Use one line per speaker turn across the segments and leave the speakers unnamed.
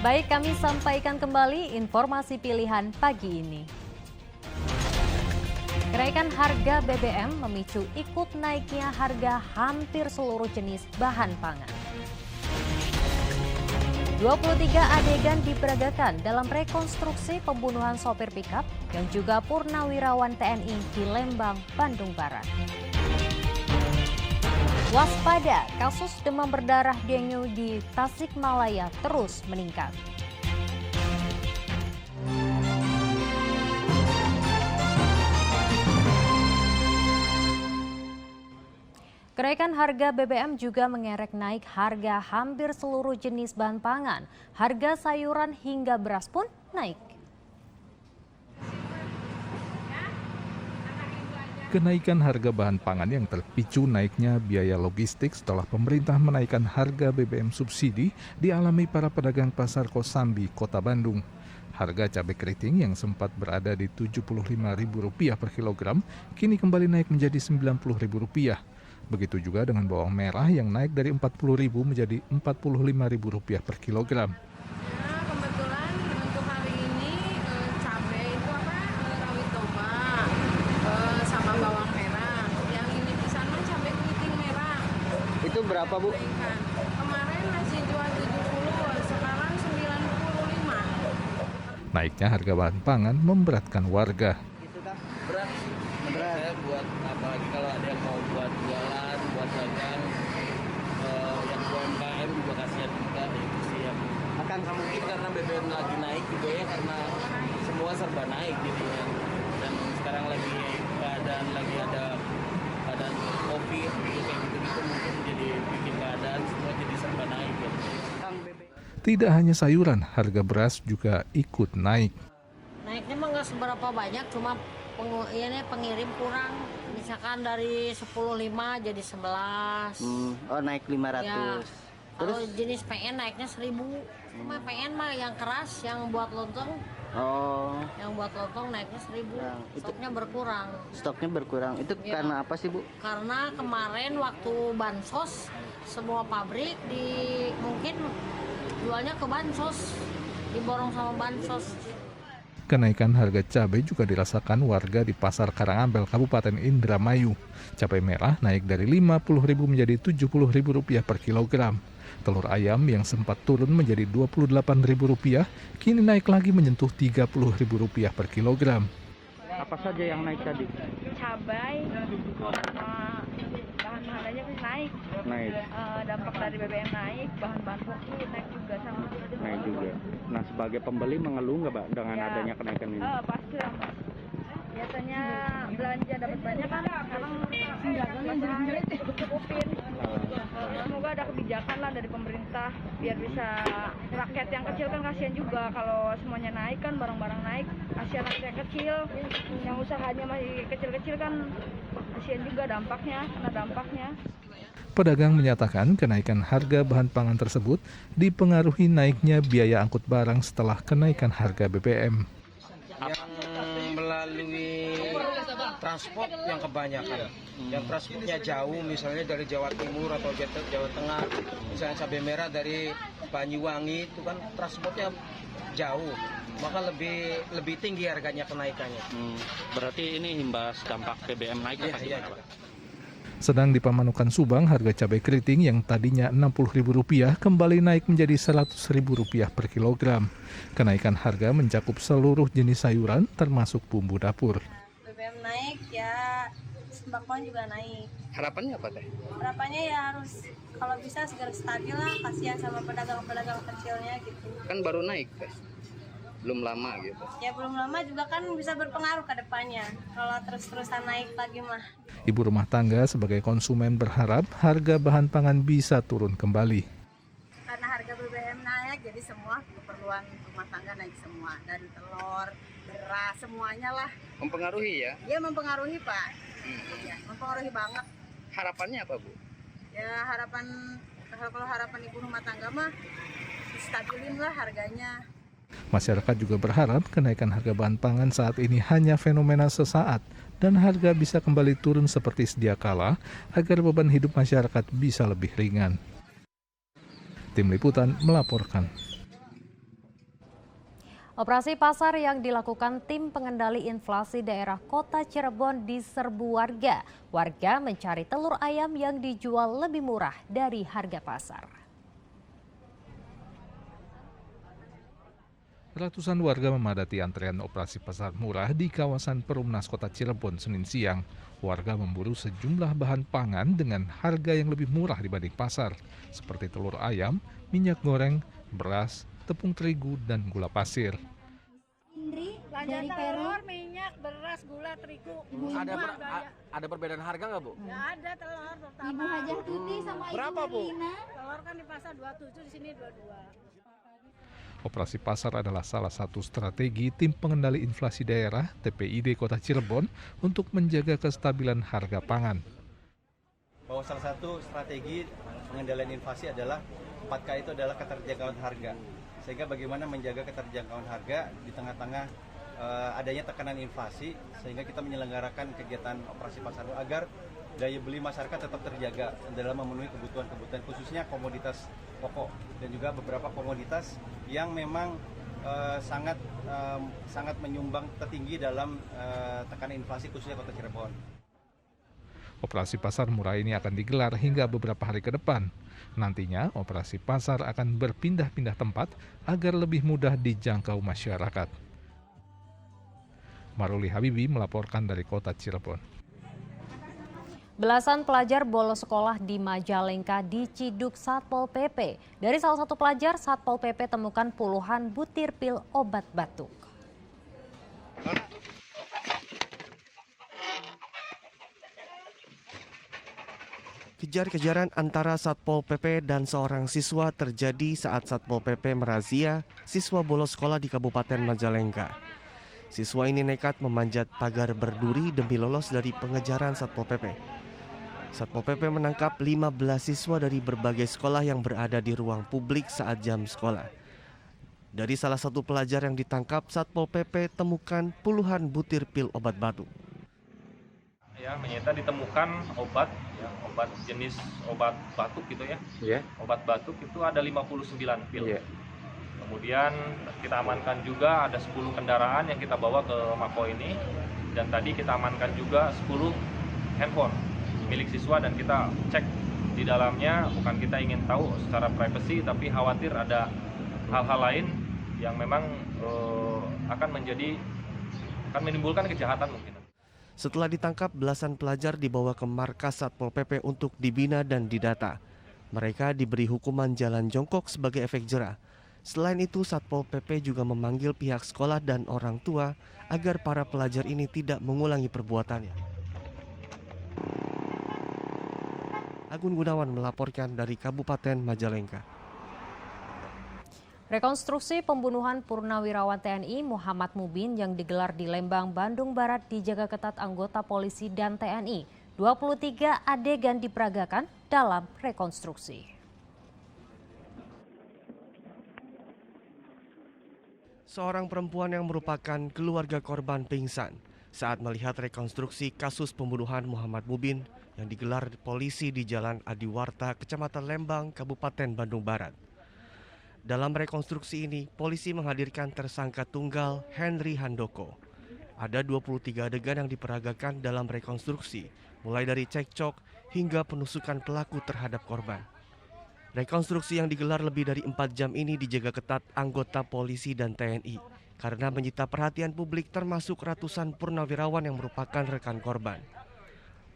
Baik, kami sampaikan kembali informasi pilihan pagi ini. Kenaikan harga BBM memicu ikut naiknya harga hampir seluruh jenis bahan pangan. 23 adegan diperagakan dalam rekonstruksi pembunuhan sopir pikap yang juga purnawirawan TNI di Lembang, Bandung Barat. Waspada, kasus demam berdarah dengue di Tasikmalaya terus meningkat. Kenaikan harga BBM juga mengerek naik harga hampir seluruh jenis bahan pangan. Harga sayuran hingga beras pun naik.
Kenaikan harga bahan pangan yang terpicu naiknya biaya logistik setelah pemerintah menaikkan harga BBM subsidi dialami para pedagang pasar Kosambi, Kota Bandung. Harga cabai keriting yang sempat berada di Rp75.000 per kilogram kini kembali naik menjadi Rp90.000. Begitu juga dengan bawang merah yang naik dari Rp40.000 menjadi Rp45.000 per kilogram.
Kebetulan untuk hari ini cabai itu rawit toba sama bawang merah. Yang ini di sana cabai keriting merah.
Itu berapa, Bu?
Kemarin masih jual 70, sekarang 95.
Naiknya harga bahan pangan memberatkan warga.
Berat. Saya buat apalagi kalau ada yang mau buat jualan, buat dagang, yang UMKM juga kasihan juga itu sih yang akan mungkin karena BBM lagi naik juga ya karena semua serba naik gitu ya. Dan sekarang lagi keadaan lagi ada keadaan COVID gitu kayak gitu mungkin jadi bikin keadaan semua jadi serba naik gitu.
Tidak hanya sayuran, harga beras juga ikut naik.
Naiknya mah nggak seberapa banyak, cuma pengirim kurang. Misalkan dari 10.5 jadi 11.
Oh, naik 500.
Ya.
Terus
Kalau jenis PN naiknya 1.000. Cuma PN mah yang keras, yang buat lontong. Yang buat lontong naiknya 1.000.
Nah,
Stoknya berkurang.
stoknya berkurang. Itu
Ya.
karena apa sih, Bu?
Karena kemarin waktu bansos, semua pabrik mungkin jualnya ke bansos, diborong sama bansos.
Kenaikan harga cabai juga dirasakan warga di Pasar Karangambel, Kabupaten Indramayu. Cabai merah naik dari Rp50.000 menjadi Rp70.000 per kilogram. Telur ayam yang sempat turun menjadi Rp28.000 kini naik lagi menyentuh Rp30.000 per kilogram.
Apa saja yang naik tadi?
Cabai sama bahan-bahannya naik.
Naik.
Dampak dari BBM naik, bahan-bahan pokok naik juga sama.
Naik juga. Nah, sebagai pembeli mengeluh nggak, Pak, dengan adanya kenaikan ini?
Pasti lah, Pak. Biasanya belanja dapat banyak kan, sekarang cukupin. Semoga ada kebijakan lah dari pemerintah biar bisa rakyat yang kecil kan kasihan juga kalau semuanya naik kan, barang-barang naik, kasihan rakyat yang kecil yang usahanya masih kecil-kecil kan kasihan juga dampaknya, kena dampaknya.
Pedagang menyatakan kenaikan harga bahan pangan tersebut dipengaruhi naiknya biaya angkut barang setelah kenaikan harga BBM.
Yang melalui transport yang kebanyakan, yang transportnya jauh misalnya dari Jawa Timur atau Jawa Tengah, misalnya cabai merah dari Banyuwangi itu kan transportnya jauh, maka lebih tinggi harganya kenaikannya.
Berarti ini imbas dampak BBM naik apa
Iya.
Sedang di Pamanukan Subang, harga cabai keriting yang tadinya Rp60.000 kembali naik menjadi Rp100.000 per kilogram. Kenaikan harga mencakup seluruh jenis sayuran termasuk bumbu dapur.
BBM naik ya, sembako juga naik.
Harapannya apa, Teh?
Harapannya ya harus kalau bisa segera stabil lah, kasihan sama pedagang-pedagang kecilnya gitu.
Kan baru naik, Teh. Belum lama gitu.
Ya belum lama juga kan bisa berpengaruh ke depannya kalau terus-terusan naik lagi mah.
Ibu rumah tangga sebagai konsumen berharap harga bahan pangan bisa turun kembali.
Karena harga BBM naik jadi semua keperluan rumah tangga naik semua, dari telur, beras, semuanya lah.
Mempengaruhi ya?
Dia mempengaruhi, Pak. Iya, mempengaruhi banget.
Harapannya apa, Bu?
Ya kalau harapan ibu rumah tangga mah stabilin lah harganya.
Masyarakat juga berharap kenaikan harga bahan pangan saat ini hanya fenomena sesaat dan harga bisa kembali turun seperti sedia kala agar beban hidup masyarakat bisa lebih ringan. Tim Liputan melaporkan.
Operasi pasar yang dilakukan tim pengendali inflasi daerah Kota Cirebon diserbu warga. Warga mencari telur ayam yang dijual lebih murah dari harga pasar.
Ratusan warga memadati antrean operasi pasar murah di kawasan Perumnas Kota Cirebon Senin siang. Warga memburu sejumlah bahan pangan dengan harga yang lebih murah dibanding pasar, seperti telur ayam, minyak goreng, beras, tepung terigu, dan gula pasir.
Belanja telur, minyak, beras, gula, terigu.
Ada perbedaan harga nggak, Bu?
Ya ada telur terutama.
Ibu Hajah Tuti sama
Berapa,
Ibu
Bu?
Merlina.
Telur kan di pasar 27, di sini 22.
Operasi pasar adalah salah satu strategi tim pengendali inflasi daerah TPID Kota Cirebon untuk menjaga kestabilan harga pangan.
Bahwa salah satu strategi pengendalian inflasi adalah 4K itu adalah keterjangkauan harga. Sehingga bagaimana menjaga keterjangkauan harga di tengah-tengah adanya tekanan inflasi, sehingga kita menyelenggarakan kegiatan operasi pasar agar daya beli masyarakat tetap terjaga dalam memenuhi kebutuhan-kebutuhan khususnya komoditas pokok dan juga beberapa komoditas yang memang sangat menyumbang tertinggi dalam tekanan inflasi khususnya Kota Cirebon.
Operasi pasar murah ini akan digelar hingga beberapa hari ke depan. Nantinya operasi pasar akan berpindah-pindah tempat agar lebih mudah dijangkau masyarakat. Maruli Habibi melaporkan dari Kota Cirebon.
Belasan pelajar bolos sekolah di Majalengka diciduk Satpol PP. Dari salah satu pelajar, Satpol PP temukan puluhan butir pil obat batuk.
Kejar-kejaran antara Satpol PP dan seorang siswa terjadi saat Satpol PP merazia siswa bolos sekolah di Kabupaten Majalengka. Siswa ini nekat memanjat pagar berduri demi lolos dari pengejaran Satpol PP. Satpol PP menangkap 15 siswa dari berbagai sekolah yang berada di ruang publik saat jam sekolah. Dari salah satu pelajar yang ditangkap, Satpol PP temukan puluhan butir pil obat batuk.
Ya, menyita ditemukan obat jenis obat batuk gitu ya.
Iya.
Obat batuk itu ada 59 pil.
Iya.
Kemudian kita amankan juga ada 10 kendaraan yang kita bawa ke Mako ini, dan tadi kita amankan juga 10 handphone milik siswa, dan kita cek di dalamnya, bukan kita ingin tahu secara privasi, tapi khawatir ada hal-hal lain yang memang akan menimbulkan kejahatan mungkin.
Setelah ditangkap, belasan pelajar dibawa ke markas Satpol PP untuk dibina dan didata. Mereka diberi hukuman jalan jongkok sebagai efek jera. Selain itu, Satpol PP juga memanggil pihak sekolah dan orang tua agar para pelajar ini tidak mengulangi perbuatannya. Agun Gunawan melaporkan dari Kabupaten Majalengka.
Rekonstruksi pembunuhan Purnawirawan TNI Muhammad Mubin yang digelar di Lembang, Bandung Barat dijaga ketat anggota polisi dan TNI. 23 adegan diperagakan dalam rekonstruksi.
Seorang perempuan yang merupakan keluarga korban pingsan saat melihat rekonstruksi kasus pembunuhan Muhammad Mubin yang digelar polisi di Jalan Adiwarta, Kecamatan Lembang, Kabupaten Bandung Barat. Dalam rekonstruksi ini, polisi menghadirkan tersangka tunggal Henry Handoko. Ada 23 adegan yang diperagakan dalam rekonstruksi, mulai dari cekcok hingga penusukan pelaku terhadap korban. Rekonstruksi yang digelar lebih dari 4 jam ini dijaga ketat anggota polisi dan TNI karena menyita perhatian publik, termasuk ratusan purnawirawan yang merupakan rekan korban.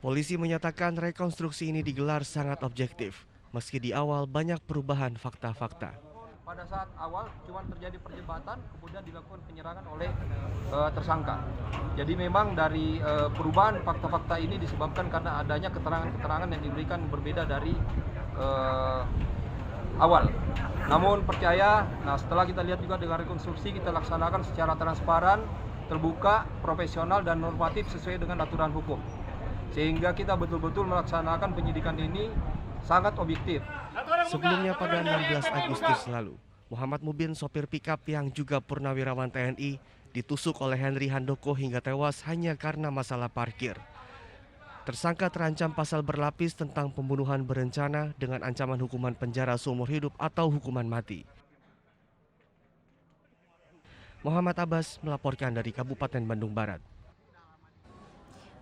Polisi menyatakan rekonstruksi ini digelar sangat objektif, meski di awal banyak perubahan fakta-fakta.
Pada saat awal cuma terjadi perdebatan, kemudian dilakukan penyerangan oleh tersangka. Jadi memang dari perubahan fakta-fakta ini disebabkan karena adanya keterangan-keterangan yang diberikan berbeda dari awal. Namun percaya, setelah kita lihat juga dengan rekonstruksi, kita laksanakan secara transparan, terbuka, profesional, dan normatif sesuai dengan aturan hukum. Sehingga kita betul-betul melaksanakan penyidikan ini sangat objektif.
Sebelumnya pada 16 Agustus lalu, Muhammad Mubin, sopir pikap yang juga purnawirawan TNI, ditusuk oleh Henry Handoko hingga tewas hanya karena masalah parkir. Tersangka terancam pasal berlapis tentang pembunuhan berencana dengan ancaman hukuman penjara seumur hidup atau hukuman mati. Muhammad Abbas melaporkan dari Kabupaten Bandung Barat.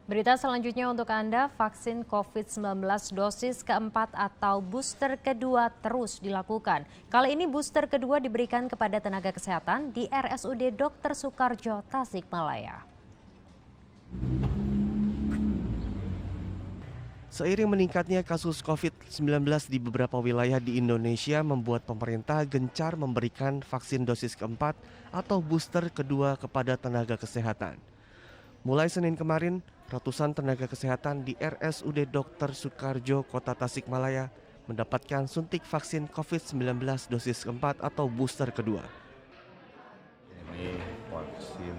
Berita selanjutnya untuk Anda, vaksin COVID-19 dosis keempat atau booster kedua terus dilakukan. Kali ini booster kedua diberikan kepada tenaga kesehatan di RSUD Dr. Soekarjo, Tasikmalaya.
Seiring meningkatnya kasus COVID-19 di beberapa wilayah di Indonesia membuat pemerintah gencar memberikan vaksin dosis keempat atau booster kedua kepada tenaga kesehatan. Mulai Senin kemarin, ratusan tenaga kesehatan di RSUD Dr. Soekarjo, Kota Tasikmalaya mendapatkan suntik vaksin COVID-19 dosis keempat atau booster kedua.
Ini vaksin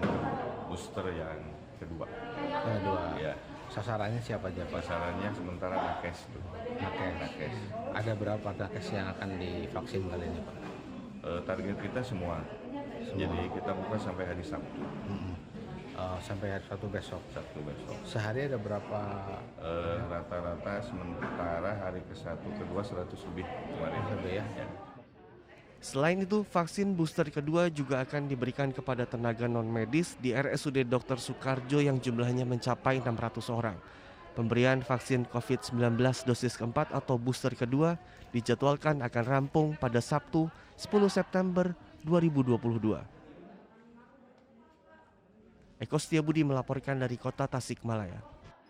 booster yang kedua. Ya.
Sasarannya siapa aja?
Sasarannya sementara nakes.
Nakes. Ada berapa nakes yang akan divaksin kali ini, Pak?
Target kita semua. Jadi kita buka sampai hari Sabtu.
Sampai hari Sabtu besok. Sehari ada berapa?
Rata-rata sementara hari ke-1, ke-2 100 lebih kemarin.
Lebih ya.
Selain itu, vaksin booster kedua juga akan diberikan kepada tenaga non-medis di RSUD Dr. Soekarjo yang jumlahnya mencapai 600 orang. Pemberian vaksin COVID-19 dosis keempat atau booster kedua dijadwalkan akan rampung pada Sabtu 10 September 2022. Eko Setiabudi melaporkan dari Kota Tasikmalaya.